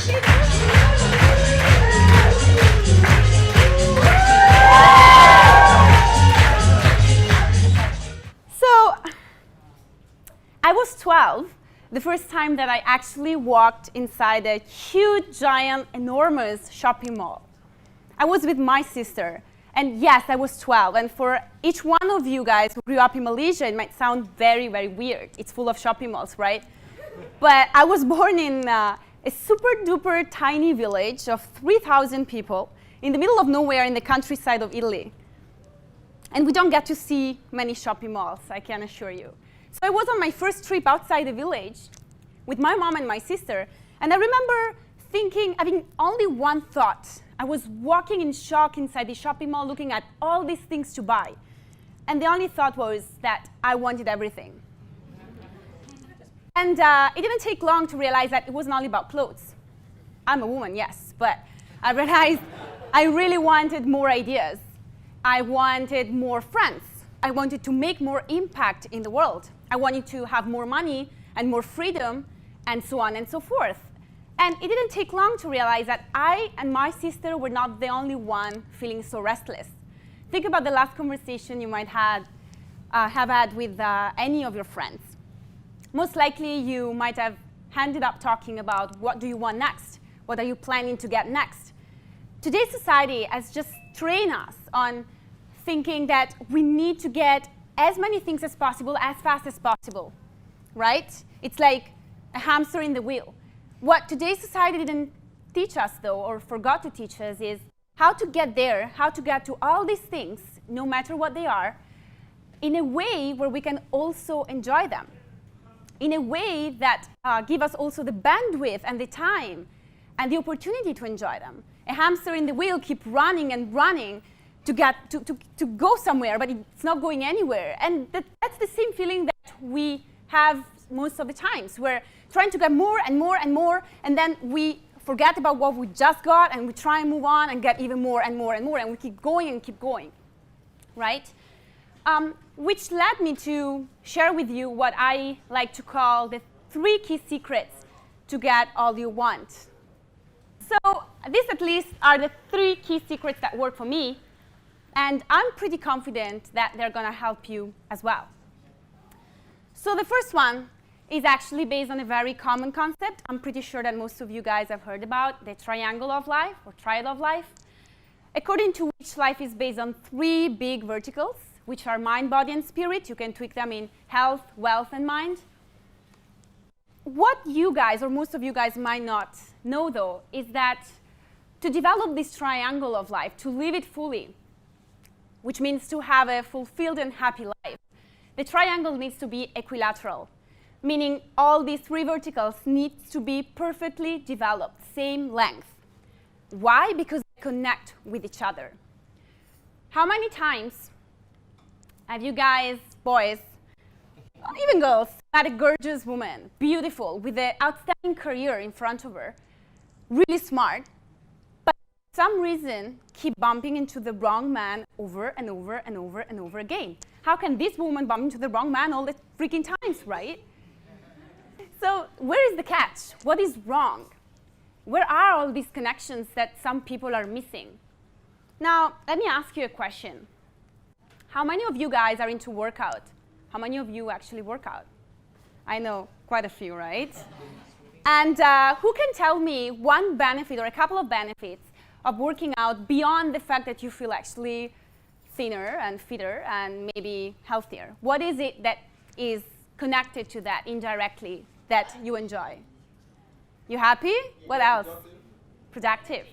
So, I was 12 the first time that I actually walked inside a huge, giant, enormous shopping mall. I was with my sister, and yes, I was 12. And for each one of you guys who grew up in Malaysia, it might sound very, very weird. It's full of shopping malls, right? But I was born in a super-duper tiny village of 3,000 people in the middle of nowhere in the countryside of Italy. And we don't get to see many shopping malls, I can assure you. So I was on my first trip outside the village with my mom and my sister, and I remember having only one thought. I was walking in shock inside the shopping mall, looking at all these things to buy. And the only thought was that I wanted everything. And it didn't take long to realize that it wasn't only about clothes. I'm a woman, yes, but I realized I really wanted more ideas. I wanted more friends. I wanted to make more impact in the world. I wanted to have more money and more freedom and so on and so forth. And it didn't take long to realize that I and my sister were not the only one feeling so restless. Think about the last conversation you might have had with any of your friends. Most likely you might have ended up talking about what do you want next? What are you planning to get next? Today's society has just trained us on thinking that we need to get as many things as possible, as fast as possible, right? It's like a hamster in the wheel. What today's society didn't teach us, though, or forgot to teach us, is how to get there, how to get to all these things, no matter what they are, in a way where we can also enjoy them, in a way that give us also the bandwidth and the time and the opportunity to enjoy them. A hamster in the wheel keeps running and running to go somewhere, but it's not going anywhere. And that's the same feeling that we have most of the times. We're trying to get more and more and more, and then we forget about what we just got, and we try and move on and get even more and more and more, and we keep going and keep going, right? Which led me to share with you what I like to call the 3 key secrets to get all you want. So these at least are the 3 key secrets that work for me, and I'm pretty confident that they're going to help you as well. So the first one is actually based on a very common concept. I'm pretty sure that most of you guys have heard about the triangle of life, or triad of life, according to which life is based on 3 big verticals, which are mind, body, and spirit. You can tweak them in health, wealth, and mind. What you guys, or most of you guys, might not know, though, is that to develop this triangle of life, to live it fully, which means to have a fulfilled and happy life, the triangle needs to be equilateral, meaning all these 3 verticals need to be perfectly developed, same length. Why? Because they connect with each other. How many times have you guys, boys, even girls, met a gorgeous woman, beautiful, with an outstanding career in front of her, really smart, but for some reason keep bumping into the wrong man over and over and over and over again? How can this woman bump into the wrong man all the freaking times, right? So where is the catch? What is wrong? Where are all these connections that some people are missing? Now, let me ask you a question. How many of you guys are into workout? How many of you actually work out? I know quite a few, right? And who can tell me one benefit or a couple of benefits of working out beyond the fact that you feel actually thinner and fitter and maybe healthier? What is it that is connected to that indirectly that you enjoy? You happy? What else? Productive.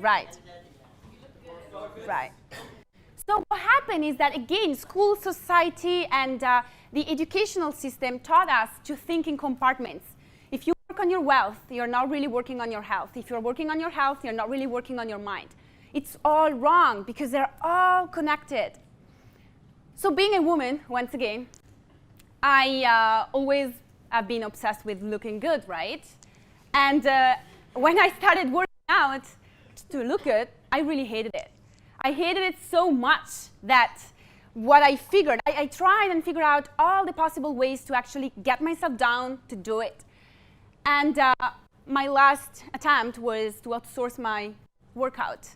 Right. Right. So what happened is that, again, school, society, and the educational system taught us to think in compartments. If you work on your wealth, you're not really working on your health. If you're working on your health, you're not really working on your mind. It's all wrong because they're all connected. So being a woman, once again, I always have been obsessed with looking good, right? And when I started working out to look good, I really hated it. I hated it so much that what I figured, I tried and figured out all the possible ways to actually get myself down to do it. And my last attempt was to outsource my workout.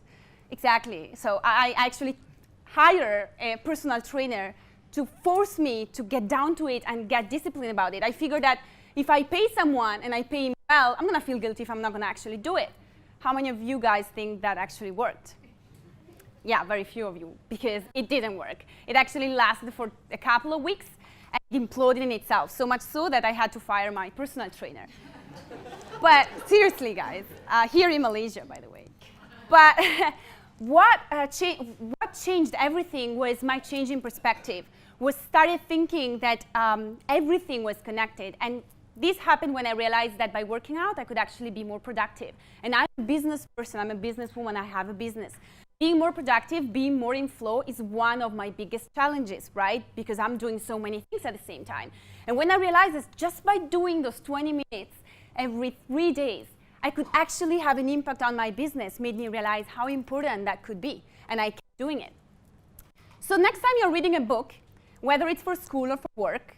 Exactly. So I actually hire a personal trainer to force me to get down to it and get disciplined about it. I figured that if I pay someone and I pay him well, I'm going to feel guilty if I'm not going to actually do it. How many of you guys think that actually worked? Yeah, very few of you, because it didn't work. It actually lasted for a couple of weeks and imploded in itself, so much so that I had to fire my personal trainer. But seriously, guys, here in Malaysia, by the way. But what changed everything was my change in perspective, was started thinking that everything was connected. And this happened when I realized that by working out, I could actually be more productive. And I'm a business person, I'm a businesswoman, I have a business. Being more productive, being more in flow is one of my biggest challenges, right? Because I'm doing so many things at the same time. And when I realized that just by doing those 20 minutes every 3 days, I could actually have an impact on my business, made me realize how important that could be. And I kept doing it. So next time you're reading a book, whether it's for school or for work,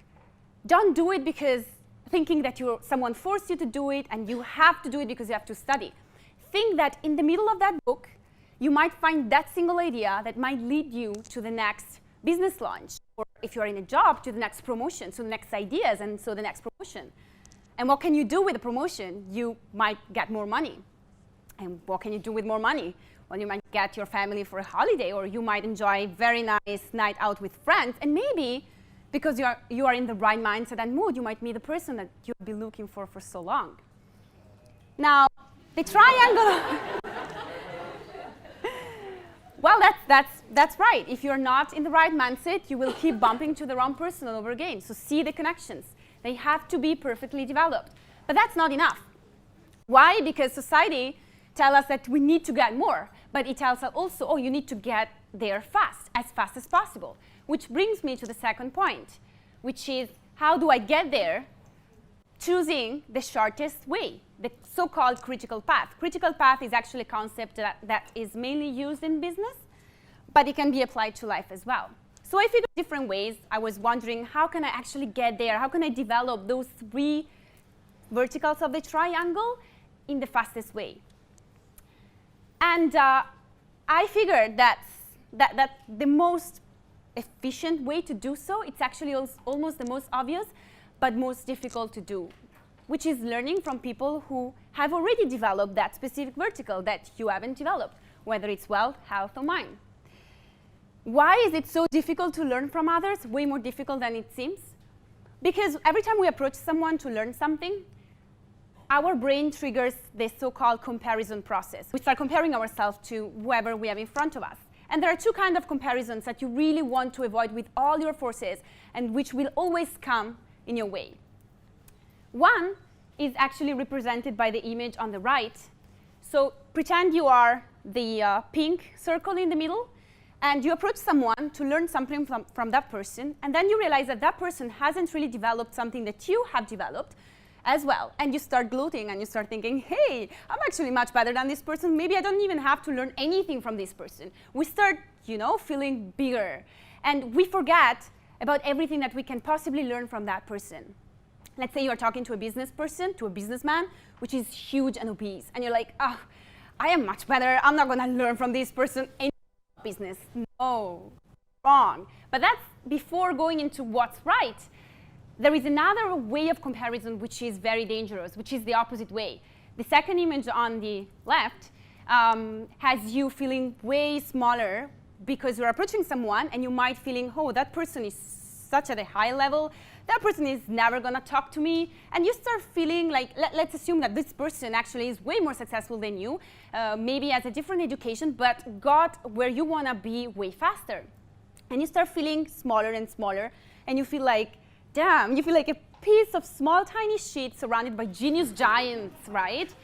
don't do it because thinking that someone forced you to do it and you have to do it because you have to study. Think that in the middle of that book, you might find that single idea that might lead you to the next business launch, or if you're in a job, to the next promotion, so the next ideas, and so the next promotion. And what can you do with the promotion? You might get more money. And what can you do with more money? Well, you might get your family for a holiday, or you might enjoy a very nice night out with friends, and maybe because you are in the right mindset and mood, you might meet the person that you've been looking for so long. Now, the triangle. Well, that's right. If you're not in the right mindset, you will keep bumping to the wrong person all over again. So see the connections. They have to be perfectly developed. But that's not enough. Why? Because society tells us that we need to get more. But it tells us also, oh, you need to get there fast as possible. Which brings me to the second point, which is how do I get there? Choosing the shortest way, the so-called critical path. Critical path is actually a concept that is mainly used in business, but it can be applied to life as well. So I figured different ways. I was wondering, how can I actually get there? How can I develop those 3 verticals of the triangle in the fastest way? And I figured that the most efficient way to do so, it's actually almost the most obvious, but most difficult to do, which is learning from people who have already developed that specific vertical that you haven't developed, whether it's wealth, health, or mind. Why is it so difficult to learn from others? Way more difficult than it seems. Because every time we approach someone to learn something, our brain triggers this so-called comparison process. We start comparing ourselves to whoever we have in front of us. And there are 2 kinds of comparisons that you really want to avoid with all your forces, and which will always come in your way. One is actually represented by the image on the right. So pretend you are the pink circle in the middle, and you approach someone to learn something from that person, and then you realize that that person hasn't really developed something that you have developed as well. And you start gloating, and you start thinking, hey, I'm actually much better than this person. Maybe I don't even have to learn anything from this person. We start, feeling bigger. And we forget about everything that we can possibly learn from that person. Let's say you're talking to a business person, to a businessman, which is huge and obese. And you're like, oh, I am much better. I'm not going to learn from this person any business. No, wrong. But that's before going into what's right. There is another way of comparison which is very dangerous, which is the opposite way. The second image on the left has you feeling way smaller because you're approaching someone and you might feeling, oh, that person is such at a high level, that person is never going to talk to me. And you start feeling like, let's assume that this person actually is way more successful than you, maybe has a different education, but got where you want to be way faster. And you start feeling smaller and smaller, and you feel like, damn, you feel like a piece of small, tiny shit surrounded by genius giants, right?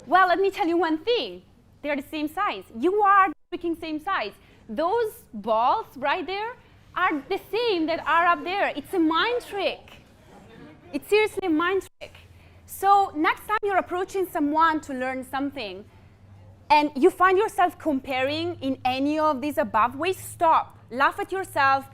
Well, let me tell you one thing. They're the same size. You are the freaking same size. Those balls right there are the same that are up there. It's a mind trick. It's seriously a mind trick. So next time you're approaching someone to learn something and you find yourself comparing in any of these above ways, stop. Laugh at yourself,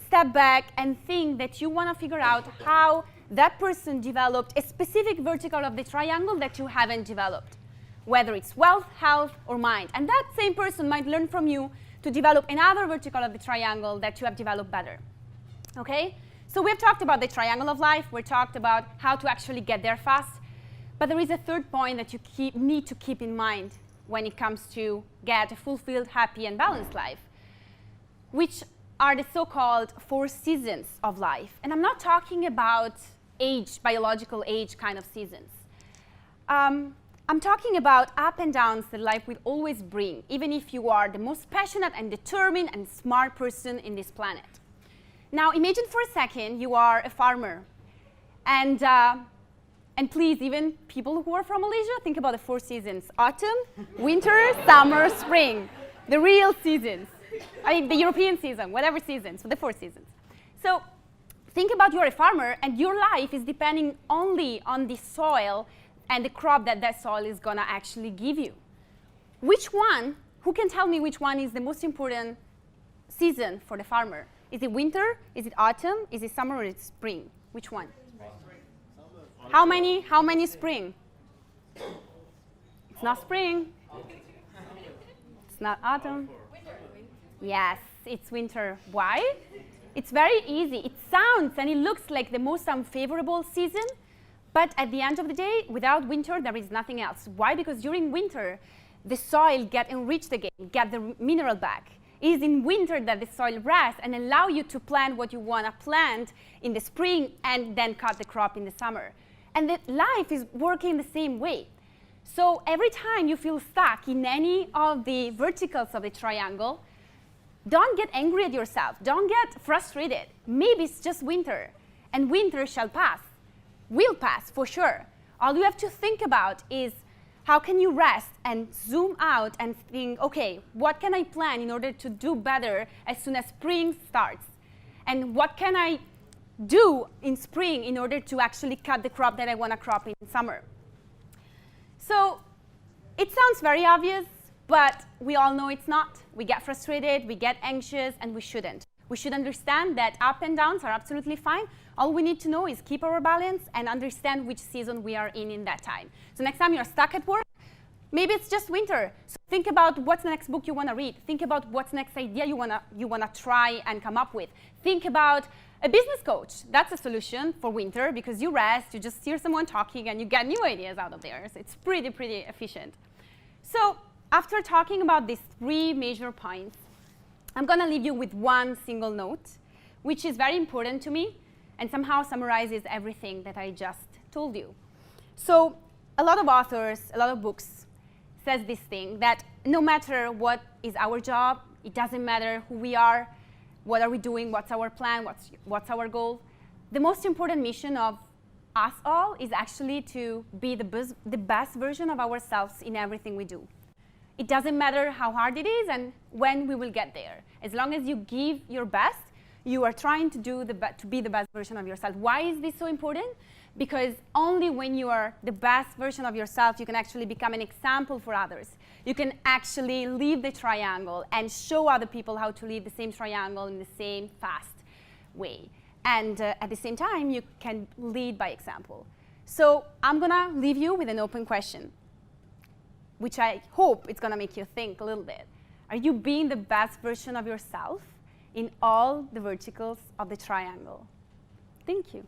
step back, and think that you want to figure out how that person developed a specific vertical of the triangle that you haven't developed, whether it's wealth, health, or mind. And that same person might learn from you to develop another vertical of the triangle that you have developed better. Okay? So we've talked about the triangle of life. We've talked about how to actually get there fast. But there is a third point that you need to keep in mind when it comes to get a fulfilled, happy, and balanced life, which are the so-called 4 seasons of life. And I'm not talking about age, biological age kind of seasons. I'm talking about up and downs that life will always bring, even if you are the most passionate and determined and smart person in this planet. Now, imagine for a second you are a farmer. And please, even people who are from Malaysia, think about the 4 seasons: autumn, winter, summer, spring. The real seasons. I mean, the European season, whatever seasons, so the 4 seasons. So think about you're a farmer, and your life is depending only on the soil and the crop that that soil is going to actually give you. Which one, who can tell me which one is the most important season for the farmer? Is it winter? Is it autumn? Is it summer, or is it spring? Which one? How many spring? It's not spring. It's not autumn. Yes, it's winter. Why? It's very easy. It sounds and it looks like the most unfavorable season, but at the end of the day, without winter, there is nothing else. Why? Because during winter, the soil gets enriched again, get the mineral back. It is in winter that the soil rests and allow you to plant what you want to plant in the spring and then cut the crop in the summer. And that life is working the same way. So every time you feel stuck in any of the verticals of the triangle, don't get angry at yourself. Don't get frustrated. Maybe it's just winter, and winter shall pass. Will pass, for sure. All you have to think about is how can you rest and zoom out and think, okay, what can I plan in order to do better as soon as spring starts? And what can I do in spring in order to actually cut the crop that I want to crop in summer? So it sounds very obvious, but we all know it's not. We get frustrated, we get anxious, and we shouldn't. We should understand that up and downs are absolutely fine. All we need to know is keep our balance and understand which season we are in that time. So next time you're stuck at work, maybe it's just winter. So think about what's the next book you want to read. Think about what's the next idea you wanna try and come up with. Think about a business coach. That's a solution for winter because you rest, you just hear someone talking, and you get new ideas out of there. So it's pretty efficient. So after talking about these 3 major points, I'm going to leave you with one single note, which is very important to me and somehow summarizes everything that I just told you. So a lot of authors, a lot of books says this thing, that no matter what is our job, it doesn't matter who we are, what are we doing, what's our plan, what's our goal. The most important mission of us all is actually to be the best version of ourselves in everything we do. It doesn't matter how hard it is and when we will get there. As long as you give your best, you are trying to be the best version of yourself. Why is this so important? Because only when you are the best version of yourself, you can actually become an example for others. You can actually leave the triangle and show other people how to leave the same triangle in the same fast way. And at the same time, you can lead by example. So I'm going to leave you with an open question, which I hope it's going to make you think a little bit. Are you being the best version of yourself in all the verticals of the triangle? Thank you.